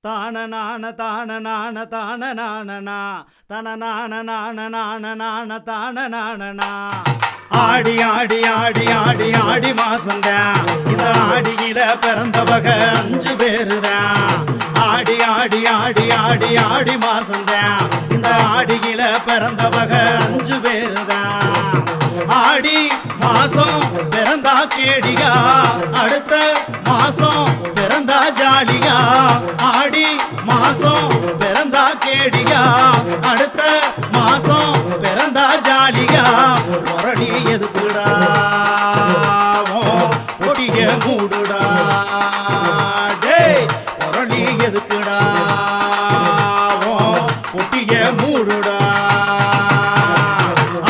தான தான தான தான ஆடி ஆடி ஆடி ஆடி ஆடி மாசந்தான் இந்த ஆடியில பிறந்தவக 5 பேருதான். ஆடி ஆடி ஆடி ஆடி ஆடி மாசந்தான் இந்த ஆடியில பிறந்தவக 5 பேருதான். ஆடி மாசம் பிறந்தா கேடியா, அடுத்த மாசம் பிறந்தா ஜாலியா. ஆடி மாசம் பிறந்தா கேடியா, அடுத்த மாசம் பிறந்தா ஜாலியா. முரடி எதுக்குடா பொட்டிய மூடுடா, டேய் முரடி எதுக்குடா பொட்டிய மூடுடா.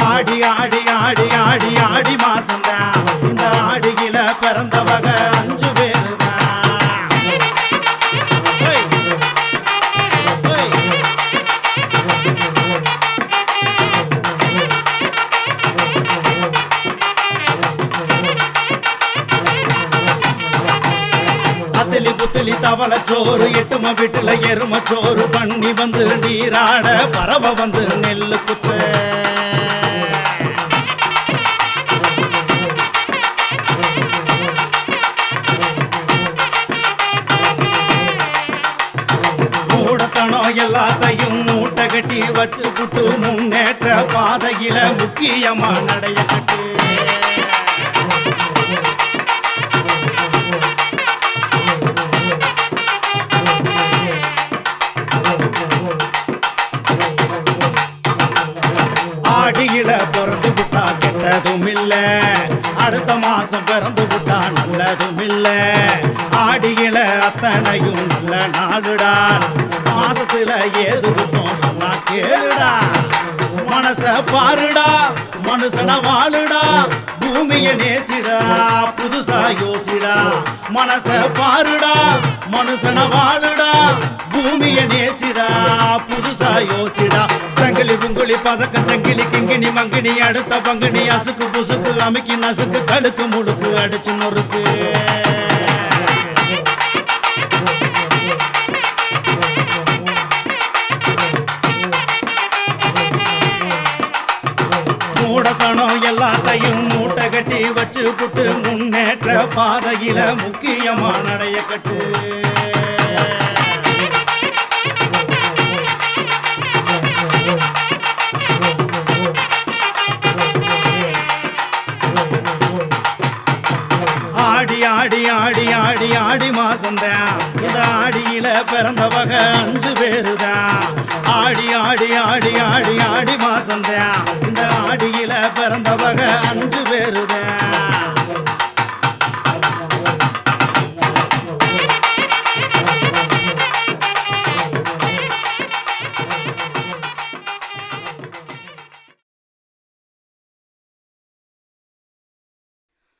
ஆடி ஆடி ஆடி ஆடி ஆடி மாசந்தான் இந்த ஆடியில பிறந்தவக 5 பேருதான். அத்தலி புத்தலி தவள சோறு, எட்டும வீட்டுல எரும சோறு, பண்ணி வந்து நீராட பறவை வந்து நெல்லு குத்த. மூடத்தனம் எல்லாத்தையும் மூட்டை கட்டி வச்சு புட்டு முன்னேற்ற பாதையில முக்கியமா நடைய கட்டு. ஆடியில பிறந்து விட்டா கெட்டதும் இல்ல, அடுத்த மாசம் பிறந்து விட்டா நல்லதும் இல்ல. ஆடியில அத்தனையும் நல்ல நாடுடா, மாசத்துல ஏது விட்டோம் சொன்னா கேளுடா. மனச பாருடா, மனுஷன வாழுடா, பூமிய நேசிடா, புதுசா யோசிடா. மனச பாருடா, மனுஷன வாழுடா, பூமிய நேசிடா, புதுசா யோசிடா. சங்கிலி புங்குலி பதக்கம் சங்கிலி கிங்கினி மங்கினி அடுத்த பங்கினி அசுக்கு புசுக்கு அமுக்கி நசுக்கு கழுக்கு முழுக்கு அடிச்சு நொறுக்கு. மூடத்தனம் எல்லாத்தையும் மூட்டை கட்டி வச்சு புட்டு முன்னேற்ற பாதையில முக்கியமா நடைய கட்டு. ஆடி ஆடி ஆடி ஆடி ஆடி மாசந்தான் இந்த ஆடியில பிறந்தவக 5 பேருதான். ஆடி ஆடி ஆடி ஆடி ஆடி மாசந்தான் இந்த ஆடியில பிறந்தவக 5